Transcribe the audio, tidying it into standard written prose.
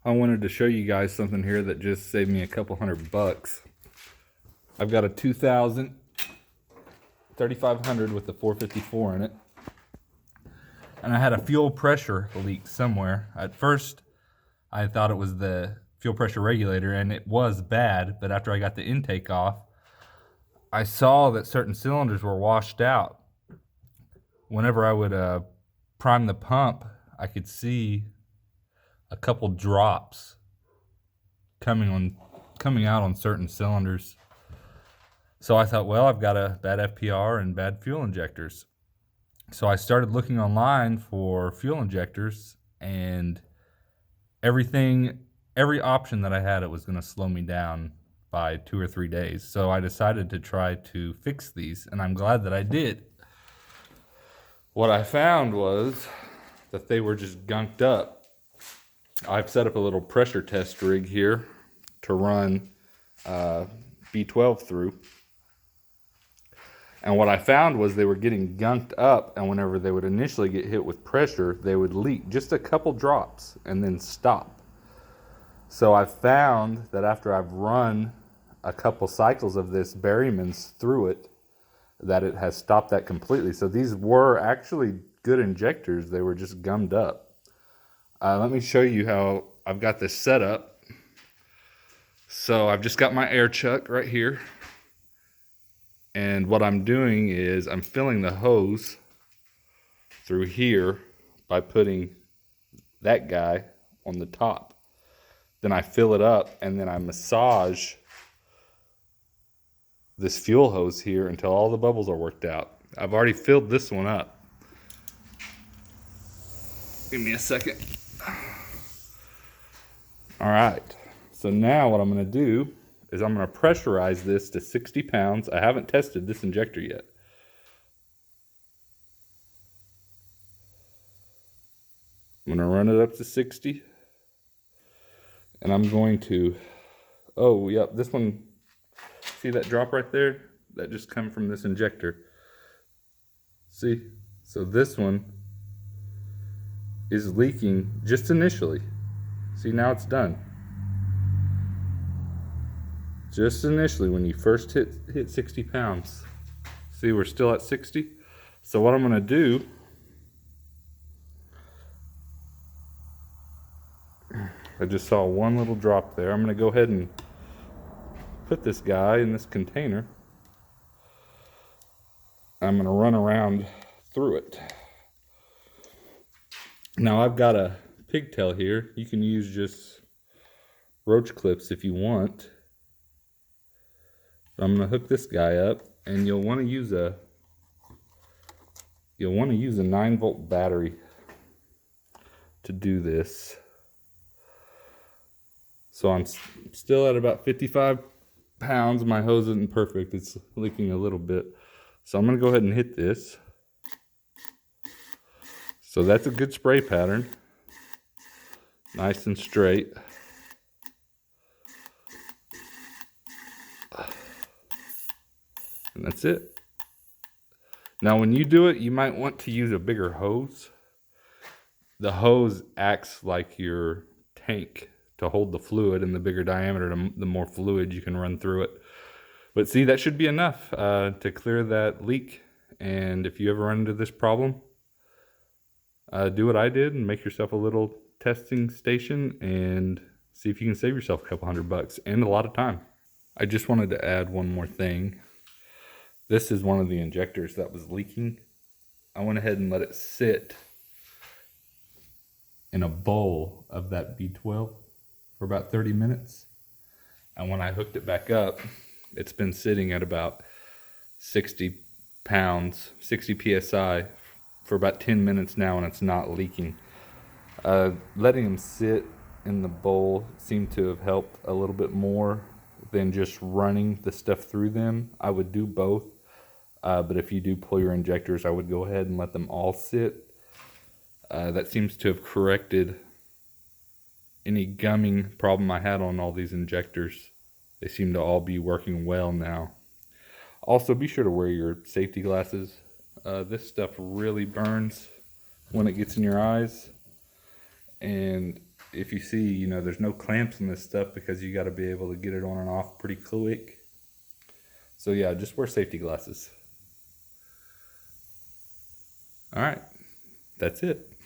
I wanted to show you guys something here that just saved me a couple $100. I've got a 2000 3500 with a 454 in it. And I had a fuel pressure leak somewhere. At first, I thought it was the fuel pressure regulator, and it was bad, but after I got the intake off, I saw that certain cylinders were washed out. Whenever I would prime the pump, I could see a couple drops coming out on certain cylinders. So I thought, well, I've got a bad FPR and bad fuel injectors. So I started looking online for fuel injectors, and every option that I had, it was going to slow me down by 2 or 3 days. So I decided to try to fix these, and I'm glad that I did. What I found was that they were just gunked up. I've set up a little pressure test rig here to run B12 through. And what I found was they were getting gunked up, and whenever they would initially get hit with pressure, they would leak just a couple drops and then stop. So I found that after I've run a couple cycles of this Berryman's through it, that it has stopped that completely. So these were actually good injectors. They were just gummed up. Let me show you how I've got this set up. So I've just got my air chuck right here. And what I'm doing is I'm filling the hose through here by putting that guy on the top. Then I fill it up, and then I massage this fuel hose here until all the bubbles are worked out. I've already filled this one up. Give me a second. All right, so now what I'm gonna do is I'm gonna pressurize this to 60 pounds. I haven't tested this injector yet. I'm gonna run it up to 60. And I'm going to, oh, yep, this one, see that drop right there? That just come from this injector. See? So this one is leaking just initially. See, now it's done. Just initially when you first hit 60 pounds. See, we're still at 60. So what I'm gonna do, I just saw one little drop there. I'm gonna go ahead and put this guy in this container. I'm gonna run around through it. Now I've got a pigtail here. You can use just roach clips if you want. I'm gonna hook this guy up, and you'll want to use a 9-volt battery to do this. So I'm still at about 55 pounds. My hose isn't perfect. It's leaking a little bit. So I'm gonna go ahead and hit this. So that's a good spray pattern. Nice and straight. And that's it. Now when you do it, you might want to use a bigger hose. The hose acts like your tank to hold the fluid, and the bigger diameter, the more fluid you can run through it. But see, that should be enough to clear that leak. And if you ever run into this problem, do what I did and make yourself a little testing station and see if you can save yourself a couple $100 and a lot of time. I just wanted to add one more thing. This is one of the injectors that was leaking. I went ahead and let it sit in a bowl of that B12 for about 30 minutes. And when I hooked it back up, it's been sitting at about 60 pounds, 60 PSI for about 10 minutes now, and it's not leaking. Letting them sit in the bowl seemed to have helped a little bit more than just running the stuff through them. I would do both, but if you do pull your injectors, I would go ahead and let them all sit. That seems to have corrected any gumming problem I had on all these injectors. They seem to all be working well now. Also, be sure to wear your safety glasses. This stuff really burns when it gets in your eyes, and if you see, you know, there's no clamps on this stuff because you got to be able to get it on and off pretty quick. So yeah, just wear safety glasses. All right, that's it.